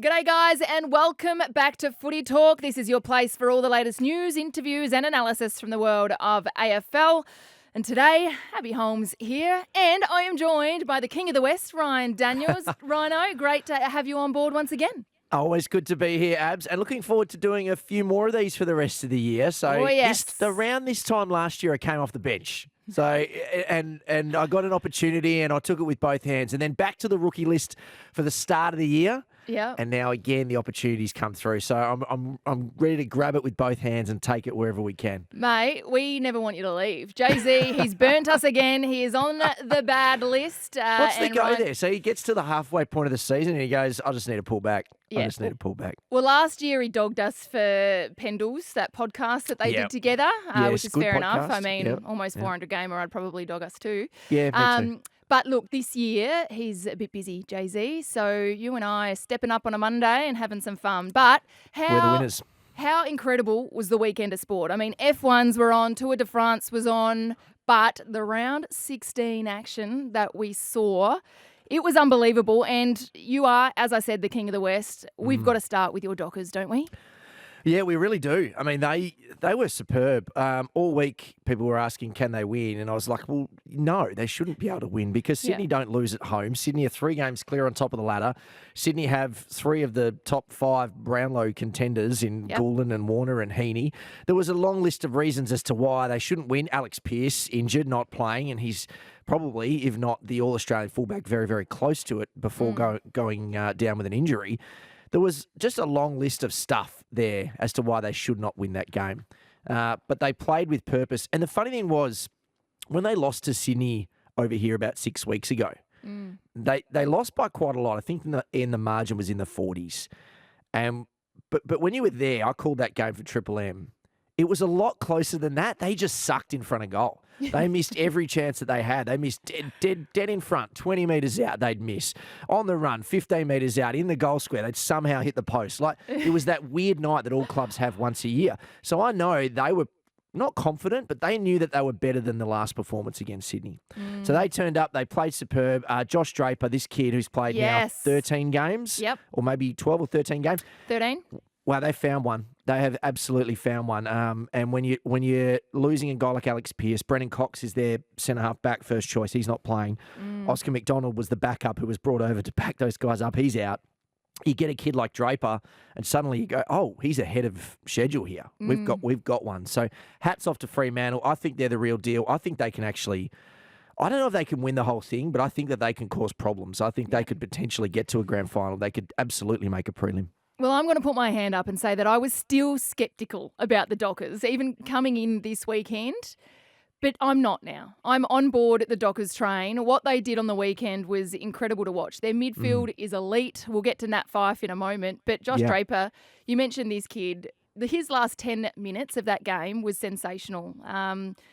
G'day guys and welcome back to Footy Talk. This is your place for all the latest news, interviews and analysis from the world of AFL. And today, Abbey Holmes here, and I am joined by the King of the West, Ryan Daniels. Rhino, great to have you on board once again. Always good to be here, Abs, and looking forward to doing a few more of these for the rest of the year. So around this time last year, I came off the bench. So and I got an opportunity and I took it with both hands. And then back to the rookie list for the start of the year. Yeah. And now again the opportunities come through. So I'm ready to grab it with both hands and take it wherever we can. Mate, we never want you to leave. Jay-Z, he's burnt us again. He is on the bad list. What's the go there? So he gets to the halfway point of the season and he goes, I just need to pull back. Yeah. I just need to pull back. Well, last year he dogged us for Pendles, that podcast that they did together, which is fair enough. I mean, almost 400 gamer, I'd probably dog us too. Yeah, me too. But look, this year he's a bit busy, Jay-Z. So you and I are stepping up on a Monday and having some fun. But we're the winners. How incredible was the weekend of sport? I mean, F1s were on, Tour de France was on, but the round 16 action that we saw, it was unbelievable. And you are, as I said, the King of the West. We've got to start with your Dockers, don't we? Yeah, we really do. I mean, they were superb. All week, people were asking, can they win? And I was like, well, no, they shouldn't be able to win because Sydney don't lose at home. Sydney are 3 games clear on top of the ladder. Sydney have 3 of the top 5 Brownlow contenders in Goulden and Warner and Heaney. There was a long list of reasons as to why they shouldn't win. Alex Pearce injured, not playing, and he's probably, if not the All-Australian fullback, very, very close to it before going down with an injury. There was just a long list of stuff there as to why they should not win that game. But they played with purpose. And the funny thing was, when they lost to Sydney over here about 6 weeks ago, they lost by quite a lot. I think in the margin was in the 40s. But when you were there, I called that game for Triple M. It was a lot closer than that. They just sucked in front of goal. They missed every chance that they had. They missed dead in front, 20 metres out, they'd miss. On the run, 15 metres out, in the goal square, they'd somehow hit the post. Like, it was that weird night that all clubs have once a year. So I know they were not confident, but they knew that they were better than the last performance against Sydney. So they turned up, they played superb. Josh Draper, this kid who's played now 13 games, or maybe 12 or 13 games. 13. Wow, they found one. They have absolutely found one. And when you're losing a guy like Alex Pearce, Brennan Cox is their centre-half back first choice. He's not playing. Oscar McDonald was the backup who was brought over to back those guys up. He's out. You get a kid like Draper, and suddenly you go, oh, he's ahead of schedule here. We've got one. So hats off to Fremantle. I think they're the real deal. I think they can actually. I don't know if they can win the whole thing, but I think that they can cause problems. I think they could potentially get to a grand final. They could absolutely make a prelim. Well, I'm going to put my hand up and say that I was still sceptical about the Dockers, even coming in this weekend. But I'm not now. I'm on board the Dockers train. What they did on the weekend was incredible to watch. Their midfield is elite. We'll get to Nat Fyfe in a moment. But Josh Draper, you mentioned this kid. His last 10 minutes of that game was sensational.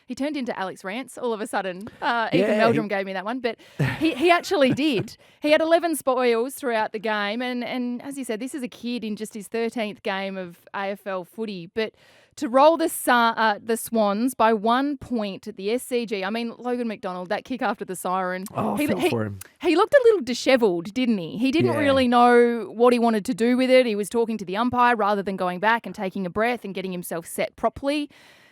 He turned into Alex Rance all of a sudden. Ethan Meldrum gave me that one, but he actually did. He had 11 spoils throughout the game, and as you said, this is a kid in just his 13th game of AFL footy. But to roll the Swans by 1 point at the SCG, I mean, Logan McDonald, that kick after the siren. Oh, I felt for him. He looked a little dishevelled, didn't he? He didn't really know what he wanted to do with it. He was talking to the umpire rather than going back and taking a breath and getting himself set properly.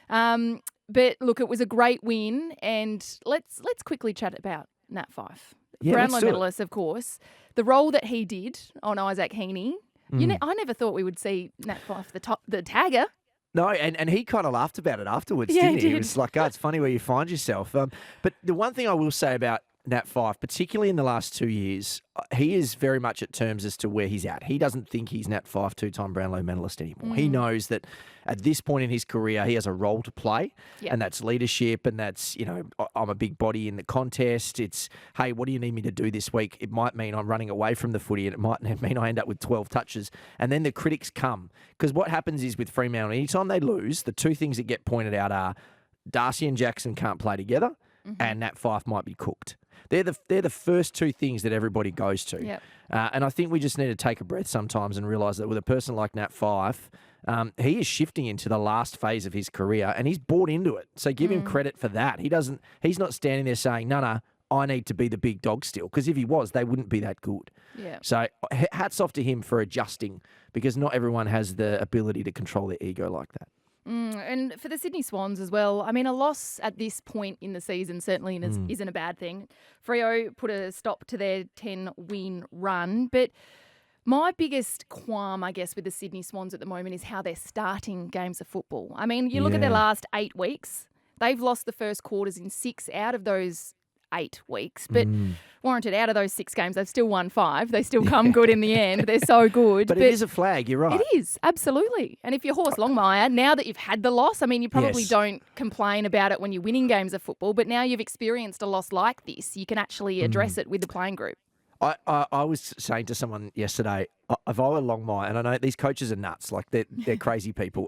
But look, it was a great win, and let's quickly chat about Nat Fyfe. Brownlow medalist, of course. The role that he did on Isaac Heaney. I never thought we would see Nat Fyfe, the tagger. No, and he kind of laughed about it afterwards, didn't he? He was like, it's funny where you find yourself. But the one thing I will say about Nat Fyfe, particularly in the last 2 years, he is very much at terms as to where he's at. He doesn't think he's Nat Fyfe, 2-time Brownlow medalist anymore. He knows that at this point in his career, he has a role to play, and that's leadership, and that's, I'm a big body in the contest. It's, hey, what do you need me to do this week? It might mean I'm running away from the footy, and it might mean I end up with 12 touches. And then the critics come. Because what happens is with Fremantle, anytime they lose, the 2 things that get pointed out are Darcy and Jackson can't play together, and Nat Fyfe might be cooked. They're the first 2 things that everybody goes to. Yep. And I think we just need to take a breath sometimes and realise that with a person like Nat Fyfe, he is shifting into the last phase of his career and he's bought into it. So give him credit for that. He's not standing there saying, no, I need to be the big dog still. Because if he was, they wouldn't be that good. Yeah. So hats off to him for adjusting, because not everyone has the ability to control their ego like that. And for the Sydney Swans as well, I mean, a loss at this point in the season certainly isn't a bad thing. Freo put a stop to their 10-win run, but my biggest qualm, I guess, with the Sydney Swans at the moment is how they're starting games of football. I mean, you look at their last 8 weeks, they've lost the first quarters in 6 out of those 8 weeks. But warranted, out of those 6 games, they've still won 5. They still come good in the end. They're so good. But it is a flag, you're right. It is, absolutely. And if you're Horst Longmire, now that you've had the loss, I mean, you probably don't complain about it when you're winning games of football, but now you've experienced a loss like this, you can actually address it with the playing group. I was saying to someone yesterday, if I were Longmire, and I know these coaches are nuts, like they're crazy people.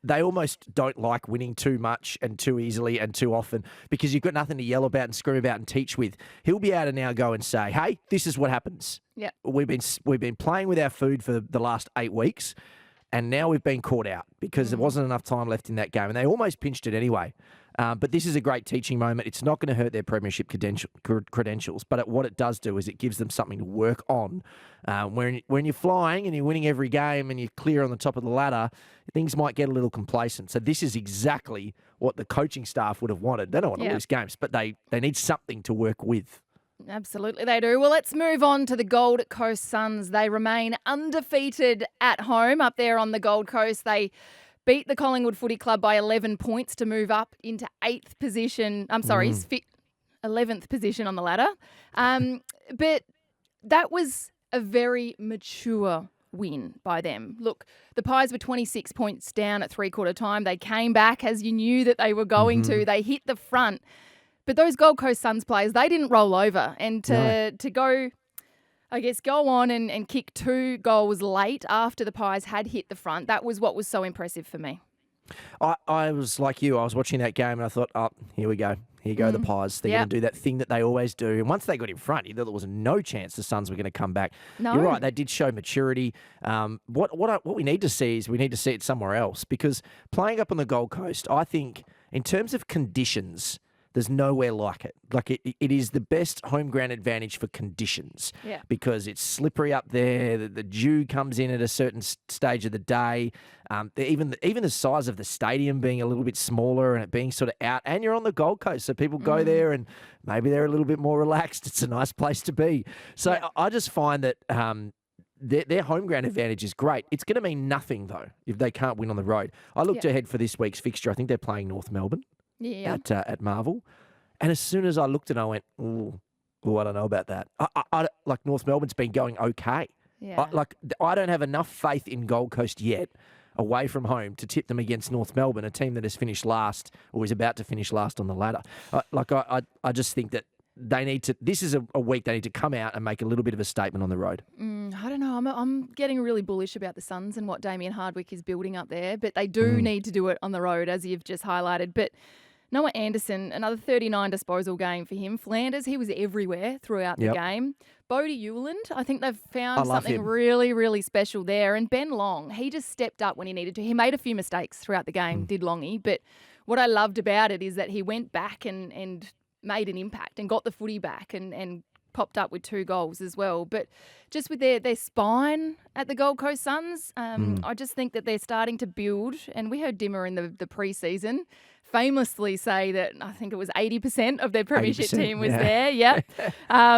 They almost don't like winning too much and too easily and too often, because you've got nothing to yell about and scream about and teach with. He'll be able to now go and say, hey, this is what happens. Yeah. We've been playing with our food for the last 8 weeks, and now we've been caught out because there wasn't enough time left in that game, and they almost pinched it anyway. But this is a great teaching moment. It's not going to hurt their premiership credentials, but what it does do is it gives them something to work on. When you're flying and you're winning every game and you're clear on the top of the ladder, things might get a little complacent. So this is exactly what the coaching staff would have wanted. They don't want to lose games, but they need something to work with. Absolutely, they do. Well, let's move on to the Gold Coast Suns. They remain undefeated at home up there on the Gold Coast. They beat the Collingwood Footy Club by 11 points to move up into 8th position. 11th position on the ladder. But that was a very mature win by them. Look, the Pies were 26 points down at three-quarter time. They came back as you knew that they were going to. They hit the front. But those Gold Coast Suns players, they didn't roll over. And to go, I guess, go on and kick 2 goals late after the Pies had hit the front, that was what was so impressive for me. I was like you. I was watching that game and I thought, oh, here we go. Here go the Pies. They're going to do that thing that they always do. And once they got in front, you thought there was no chance the Suns were going to come back. No. You're right. They did show maturity. What we need to see is we need to see it somewhere else, because playing up on the Gold Coast, I think in terms of conditions, there's nowhere like it. Like it is the best home ground advantage for conditions, because it's slippery up there. The dew comes in at a certain stage of the day. Even the size of the stadium being a little bit smaller and it being sort of out, and you're on the Gold Coast, so people go there and maybe they're a little bit more relaxed. It's a nice place to be. So I just find that their home ground advantage is great. It's going to mean nothing though if they can't win on the road. I looked ahead for this week's fixture. I think they're playing North Melbourne. At Marvel. And as soon as I looked at it, I went, I don't know about that. I like North Melbourne's been going okay. Yeah. I don't have enough faith in Gold Coast yet away from home to tip them against North Melbourne, a team that has finished last or is about to finish last on the ladder. I just think that they need to. This is a week they need to come out and make a little bit of a statement on the road. I don't know. I'm getting really bullish about the Suns and what Damien Hardwick is building up there, but they do need to do it on the road, as you've just highlighted. But Noah Anderson, another 39 disposal game for him. Flanders, he was everywhere throughout the game. Bodie Ewland, I think they've found something really, really special there. And Ben Long, he just stepped up when he needed to. He made a few mistakes throughout the game, did Longy. But what I loved about it is that he went back and made an impact and got the footy back and popped up with 2 goals as well. But just with their spine at the Gold Coast Suns, I just think that they're starting to build. And we heard Dimmer in the pre-season famously say that I think it was 80% of their premiership team was there.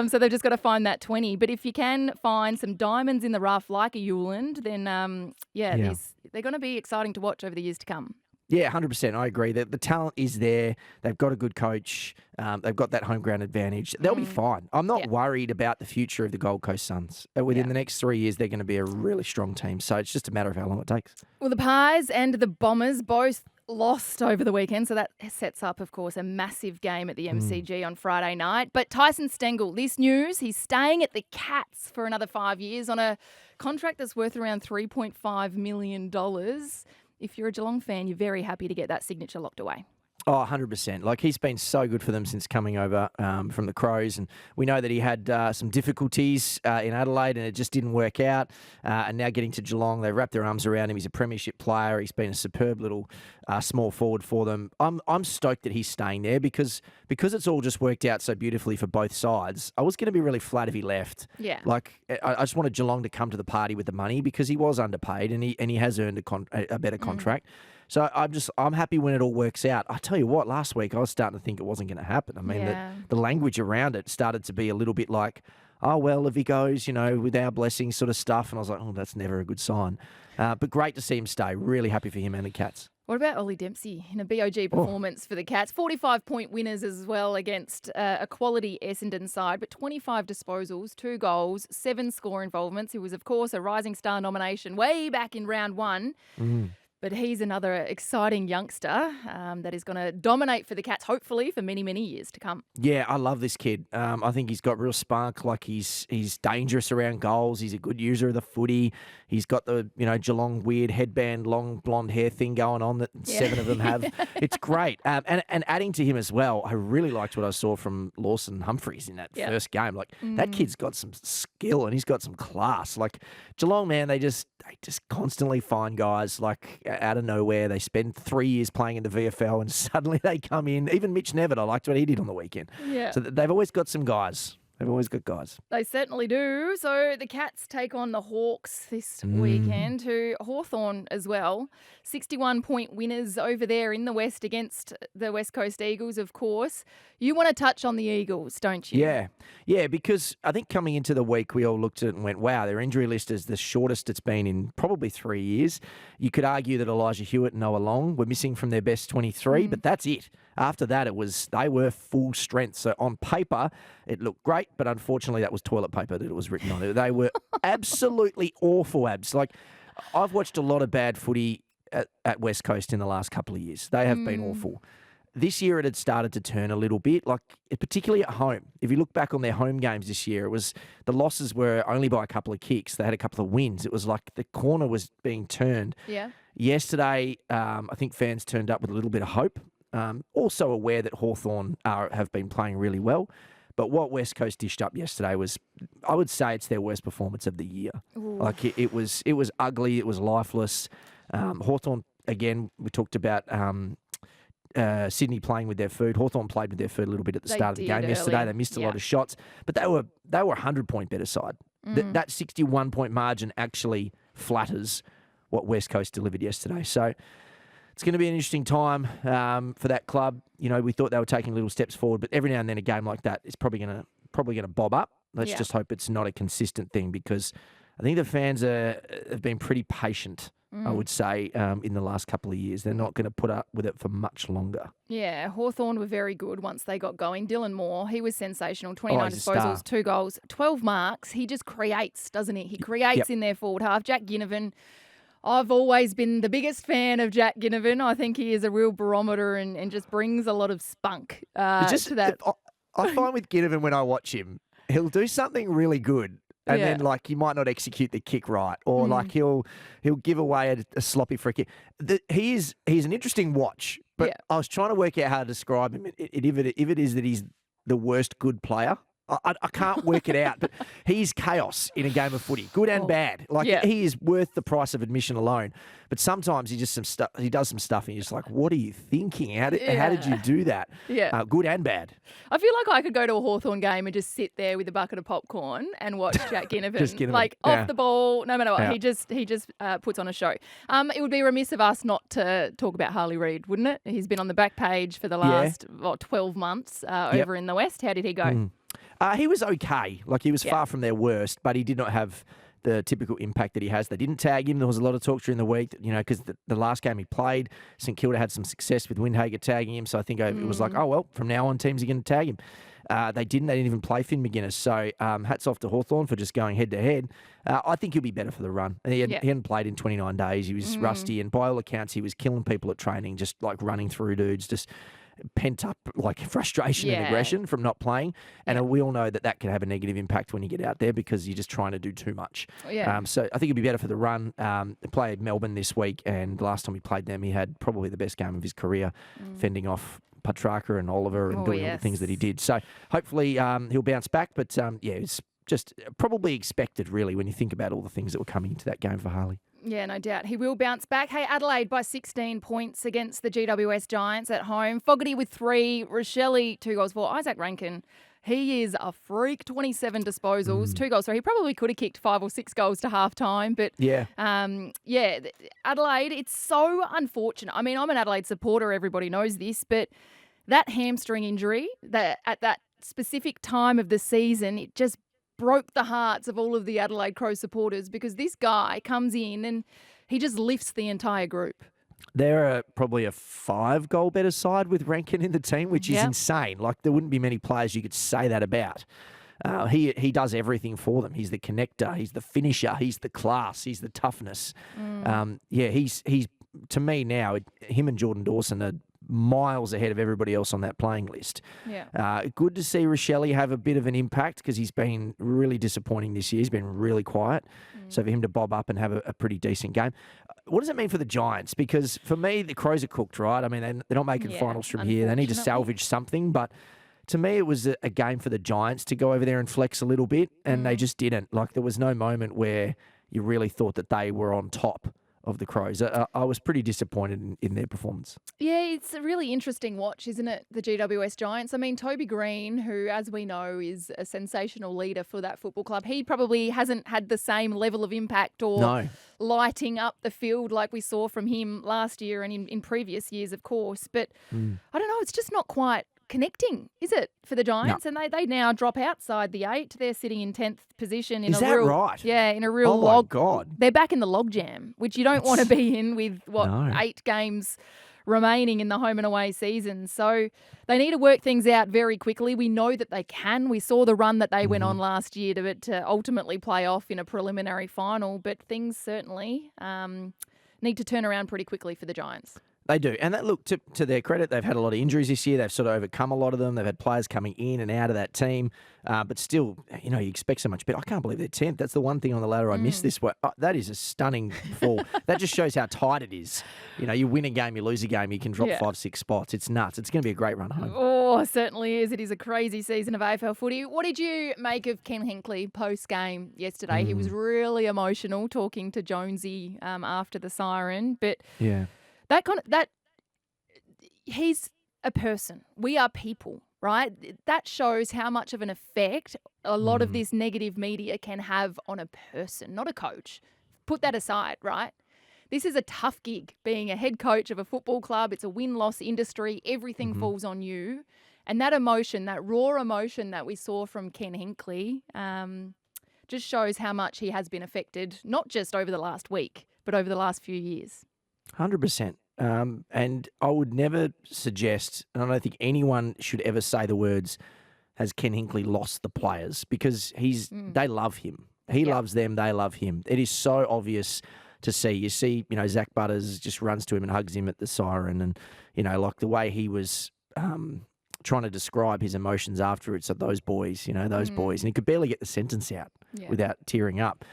So they've just got to find that 20. But if you can find some diamonds in the rough like a Ewland, then they're going to be exciting to watch over the years to come. Yeah, 100%. I agree. The talent is there. They've got a good coach. They've got that home ground advantage. They'll be fine. I'm not worried about the future of the Gold Coast Suns. Within the next 3 years, they're going to be a really strong team. So it's just a matter of how long it takes. Well, the Pies and the Bombers both lost over the weekend, so that sets up, of course, a massive game at the MCG on Friday night. But Tyson Stengle, this news, he's staying at the Cats for another 5 years on a contract that's worth around $3.5 million. If you're a Geelong fan, you're very happy to get that signature locked away. Oh, 100%. Like, he's been so good for them since coming over from the Crows. And we know that he had some difficulties in Adelaide and it just didn't work out. And now getting to Geelong, they wrapped their arms around him. He's a premiership player. He's been a superb little small forward for them. I'm stoked that he's staying there because it's all just worked out so beautifully for both sides. I was going to be really flat if he left. Yeah. Like I just wanted Geelong to come to the party with the money because he was underpaid and he has earned a better contract. So I'm happy when it all works out. I tell you what, last week I was starting to think it wasn't going to happen. I mean, the language around it started to be a little bit like, oh, well, if he goes, with our blessings sort of stuff. And I was like, oh, that's never a good sign. But great to see him stay. Really happy for him and the Cats. What about Ollie Dempsey in a BOG performance for the Cats? 45-point winners as well against a quality Essendon side, but 25 disposals, 2 goals, 7 score involvements. He was, of course, a Rising Star nomination way back in round 1. But he's another exciting youngster that is going to dominate for the Cats, hopefully, for many, many years to come. Yeah, I love this kid. I think he's got real spark. Like he's dangerous around goals. He's a good user of the footy. He's got the Geelong weird headband, long blonde hair thing going on that 7 of them have. It's great. And adding to him as well, I really liked what I saw from Lawson Humphreys in that first game. Like that kid's got some skill and he's got some class. Like Geelong, man, they just constantly find guys like out of nowhere. They spend 3 years playing in the VFL and suddenly they come in. Even Mitch Nevitt, I liked what he did on the weekend. Yeah. So they've always got some guys. They've always got guys. They certainly do. So the Cats take on the Hawks this weekend, who Hawthorn as well. 61-point winners over there in the West against the West Coast Eagles, of course. You want to touch on the Eagles, don't you? Yeah, because I think coming into the week, we all looked at it and went, wow, their injury list is the shortest it's been in probably 3 years. You could argue that Elijah Hewitt and Noah Long were missing from their best 23, but that's it. After that, they were full strength. So on paper, it looked great, but unfortunately, that was toilet paper that it was written on. They were absolutely awful, Abs. Like, I've watched a lot of bad footy at West Coast in the last couple of years. They have been awful. This year, it had started to turn a little bit, like particularly at home. If you look back on their home games this year, the losses were only by a couple of kicks. They had a couple of wins. It was like the corner was being turned. Yeah. Yesterday, I think fans turned up with a little bit of hope. Also aware that Hawthorn have been playing really well. But what West Coast dished up yesterday was, I would say it's their worst performance of the year. Ooh. Like it was ugly. It was lifeless. Hawthorn, again, we talked about Sydney playing with their food. Hawthorn played with their food a little bit at the start of the game yesterday. They missed a lot of shots, but they were a 100-point better side. That 61-point margin actually flatters what West Coast delivered yesterday. So it's going to be an interesting time for that club. We thought they were taking little steps forward, but every now and then a game like that is probably going to bob up. Let's just hope it's not a consistent thing, because I think the fans have been pretty patient, I would say, in the last couple of years. They're not going to put up with it for much longer. Yeah, Hawthorn were very good once they got going. Dylan Moore, he was sensational. 29 disposals, 2 goals, 12 marks. He just creates, doesn't he? He creates in their forward half. Jack Ginnivan, I've always been the biggest fan of Jack Ginnivan. I think he is a real barometer and just brings a lot of spunk to that. I find with Ginnivan, when I watch him, he'll do something really good. And then, like, he might not execute the kick right, or like he'll give away a sloppy free kick. He's an interesting watch, but I was trying to work out how to describe him. If it is that he's the worst good player, I can't work it out. But he's chaos in a game of footy, good and bad. Like he is worth the price of admission alone. But sometimes he does some stuff, and you're just like, what are you thinking? How did you do that? Yeah, good and bad. I feel like I could go to a Hawthorn game and just sit there with a bucket of popcorn and watch Jack Ginnivan, like off the ball, no matter what. He just puts on a show. It would be remiss of us not to talk about Harley Reid, wouldn't it? He's been on the back page for the last 12 months over in the West. How did he go? He was okay. Like, he was far from their worst, but he did not have the typical impact that he has. They didn't tag him. There was a lot of talk during the week, because the last game he played, St Kilda had some success with Windhager tagging him. So I think it was like, oh, well, from now on, teams are going to tag him. They didn't even play Finn McGuinness. So hats off to Hawthorn for just going head-to-head. I think he'll be better for the run. He hadn't played in 29 days. He was rusty, and by all accounts, he was killing people at training, just like running through dudes, just pent up like frustration and aggression from not playing. And we all know that can have a negative impact when you get out there, because you're just trying to do too much. So I think it'd be better for the run. They played Melbourne this week, and last time he played them, he had probably the best game of his career, fending off Petrarca and Oliver and doing all the things that he did. So hopefully he'll bounce back. But it's just probably expected, really, when you think about all the things that were coming into that game for Harley. Yeah, no doubt. He will bounce back. Hey, Adelaide by 16 points against the GWS Giants at home. Fogarty with 3, Rochelle 2 goals for. Isaac Rankin, he is a freak. 27 disposals, 2 goals for. He probably could have kicked 5 or 6 goals to half time. But Adelaide, it's so unfortunate. I mean, I'm an Adelaide supporter. Everybody knows this. But that hamstring injury, that at that specific time of the season, it just broke the hearts of all of the Adelaide Crow supporters because this guy comes in and he just lifts the entire group. They're probably a 5-goal better side with Rankin in the team, which is insane. Like, there wouldn't be many players you could say that about. He does everything for them. He's the connector. He's the finisher. He's the class. He's the toughness. He's to me now, him and Jordan Dawson are miles ahead of everybody else on that playing list. Good to see Rochelle have a bit of an impact because he's been really disappointing this year. He's been really quiet. So for him to bob up and have a pretty decent game. What does it mean for the Giants? Because for me, the Crows are cooked, right? I mean, they're not making finals from here. They need to salvage something. But to me, it was a game for the Giants to go over there and flex a little bit, and they just didn't. Like, there was no moment where you really thought that they were on top of the Crows. I was pretty disappointed in their performance. Yeah, it's a really interesting watch, isn't it, the GWS Giants? I mean, Toby Greene, who, as we know, is a sensational leader for that football club, he probably hasn't had the same level of impact or lighting up the field like we saw from him last year and in previous years, of course. But I don't know, it's just not quite connecting, is it, for the Giants? No. And they now drop outside the 8. They're sitting in 10th position. Is that right? Yeah, in a real log. Oh, my God. They're back in the log jam, which you don't want to be in with, 8 games remaining in the home and away season. So they need to work things out very quickly. We know that they can. We saw the run that they went on last year to ultimately play off in a preliminary final, but things certainly need to turn around pretty quickly for the Giants. They do. And that, look, to their credit, they've had a lot of injuries this year. They've sort of overcome a lot of them. They've had players coming in and out of that team. But still, you expect so much better. I can't believe they're 10th. That's the one thing on the ladder I missed this week. That is a stunning fall. That just shows how tight it is. You win a game, you lose a game, you can drop 5-6 spots. It's nuts. It's going to be a great run home. Oh, it certainly is. It is a crazy season of AFL footy. What did you make of Ken Hinkley post-game yesterday? He was really emotional talking to Jonesy after the siren. But he's a person. We are people, right? That shows how much of an effect a lot of this negative media can have on a person, not a coach. Put that aside, right? This is a tough gig, being a head coach of a football club. It's a win-loss industry. Everything falls on you. And that emotion, that raw emotion that we saw from Ken Hinkley, just shows how much he has been affected, not just over the last week, but over the last few years. 100%. And I would never suggest, and I don't think anyone should ever say the words, has Ken Hinkley lost the players? Because they love him. He loves them. They love him. It is so obvious to see. You see, Zach Butters just runs to him and hugs him at the siren. And, like the way he was trying to describe his emotions afterwards of those boys, those boys. And he could barely get the sentence out without tearing up.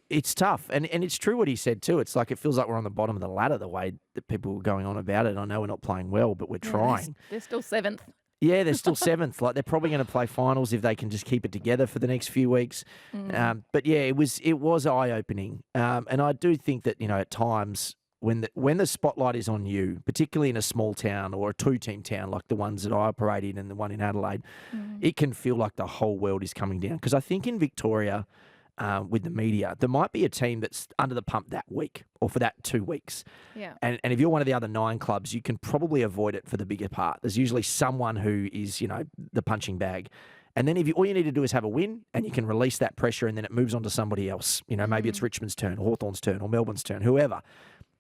It's tough. And it's true what he said too. It's like it feels like we're on the bottom of the ladder the way that people were going on about it. I know we're not playing well, but we're trying. They're still 7th. Yeah, they're still 7th. Like, they're probably going to play finals if they can just keep it together for the next few weeks. But yeah, it was eye-opening. And I do think that, at times when the spotlight is on you, particularly in a small town or a 2-team town like the ones that I operate in and the one in Adelaide, it can feel like the whole world is coming down. Because I think in Victoria, with the media, there might be a team that's under the pump that week or for that 2 weeks. Yeah. And if you're one of the other 9 clubs, you can probably avoid it for the bigger part. There's usually someone who is, the punching bag. And then all you need to do is have a win and you can release that pressure and then it moves on to somebody else. Maybe it's Richmond's turn or Hawthorn's turn or Melbourne's turn, whoever.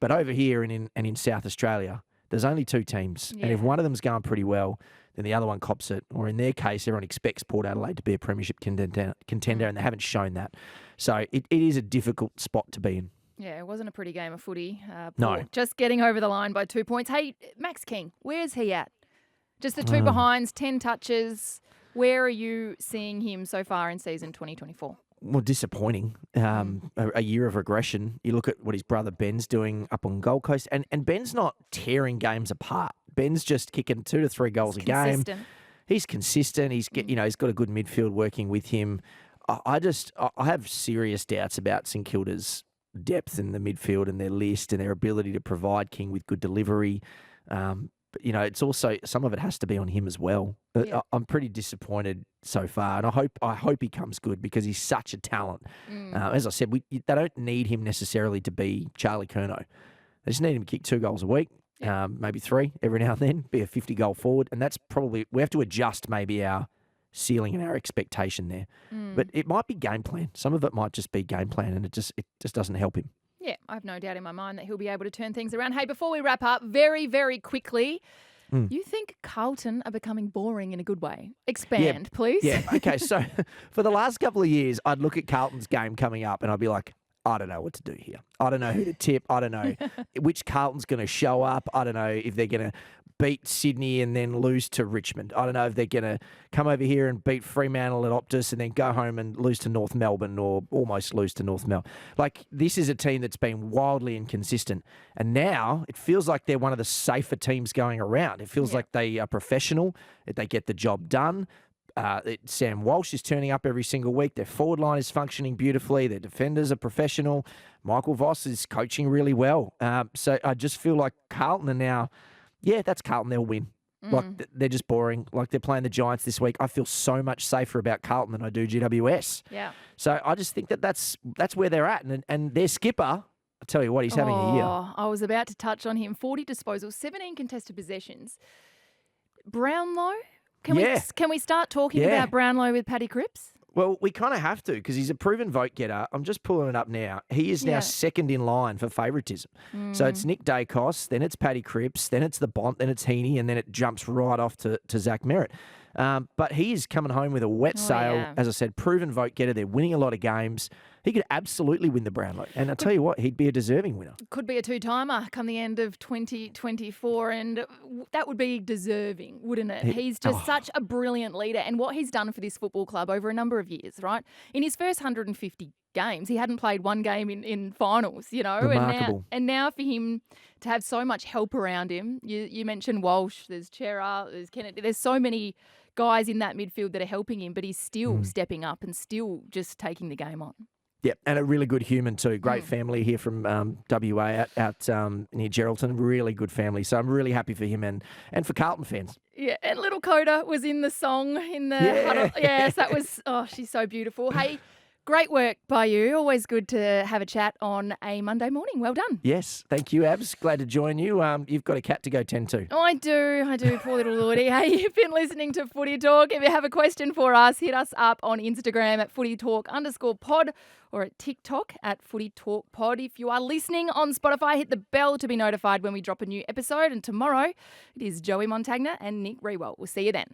But over here and in South Australia, there's only 2 teams. Yeah. And if one of them's going pretty well, then the other one cops it. Or in their case, everyone expects Port Adelaide to be a premiership contender and they haven't shown that. So it is a difficult spot to be in. Yeah, it wasn't a pretty game of footy. No. Just getting over the line by 2 points. Hey, Max King, where's he at? Just the 2 behinds, 10 touches. Where are you seeing him so far in season 2024? Well, disappointing. A year of regression. You look at what his brother Ben's doing up on Gold Coast, and Ben's not tearing games apart. Ben's just kicking 2 to 3 goals a game. He's consistent. He's got a good midfield working with him. I have serious doubts about St Kilda's depth in the midfield and their list and their ability to provide King with good delivery. But, it's also some of it has to be on him as well. Yeah. I'm pretty disappointed so far, and I hope he comes good because he's such a talent. As I said, they don't need him necessarily to be Charlie Curnow. They just need him to kick 2 goals a week, maybe 3 every now and then, be a 50-goal forward, and that's probably we have to adjust maybe our ceiling and our expectation there. But it might be game plan. Some of it might just be game plan, and it just doesn't help him. Yeah, I have no doubt in my mind that he'll be able to turn things around. Hey, before we wrap up, very, very quickly, you think Carlton are becoming boring in a good way? Expand, please. Yeah, okay. So for the last couple of years, I'd look at Carlton's game coming up and I'd be like, I don't know what to do here. I don't know who to tip. I don't know which Carlton's going to show up. I don't know if they're going to beat Sydney and then lose to Richmond. I don't know if they're going to come over here and beat Fremantle at Optus and then go home and lose to North Melbourne or almost lose to North Melbourne. Like, this is a team that's been wildly inconsistent. And now it feels like they're one of the safer teams going around. It feels like they are professional, that they get the job done. Sam Walsh is turning up every single week. Their forward line is functioning beautifully. Their defenders are professional. Michael Voss is coaching really well. So I just feel like Carlton are now, that's Carlton. They'll win. Like, they're just boring. Like, they're playing the Giants this week. I feel so much safer about Carlton than I do GWS. Yeah. So I just think that's where they're at. And their skipper, I'll tell you what, he's having a year. I was about to touch on him. 40 disposals, 17 contested possessions. Brownlow? Can we start talking about Brownlow with Paddy Cripps? Well, we kind of have to because he's a proven vote getter. I'm just pulling it up now. He is now second in line for favouritism. So it's Nick Dacos, then it's Paddy Cripps, then it's the Bont, then it's Heaney, and then it jumps right off to Zach Merritt. But he is coming home with a wet sail. Yeah. As I said, proven vote getter. They're winning a lot of games. He could absolutely win the Brownlow. And I'll tell you what, he'd be a deserving winner. Could be a 2-timer come the end of 2024, and that would be deserving, wouldn't it? He's just such a brilliant leader, and what he's done for this football club over a number of years, right? In his first 150 games, he hadn't played one game in finals, Remarkable. And now for him to have so much help around him, you mentioned Walsh, there's Chera, there's Kennedy, there's so many guys in that midfield that are helping him, but he's still stepping up and still just taking the game on. Yeah, and a really good human too. Great family here from WA out near Geraldton. Really good family. So I'm really happy for him and for Carlton fans. Yeah, and little Coda was in the song in the huddle. Yes, that was, she's so beautiful. Hey, great work by you. Always good to have a chat on a Monday morning. Well done. Yes, thank you, Abs. Glad to join you. You've got a cat to go tend to. Oh, I do. Poor little Lordy. Hey, you've been listening to Footy Talk. If you have a question for us, hit us up on Instagram at footytalk_pod or at TikTok at Footy Talk Pod. If you are listening on Spotify, hit the bell to be notified when we drop a new episode. And tomorrow, it is Joey Montagna and Nick Rewalt. We'll see you then.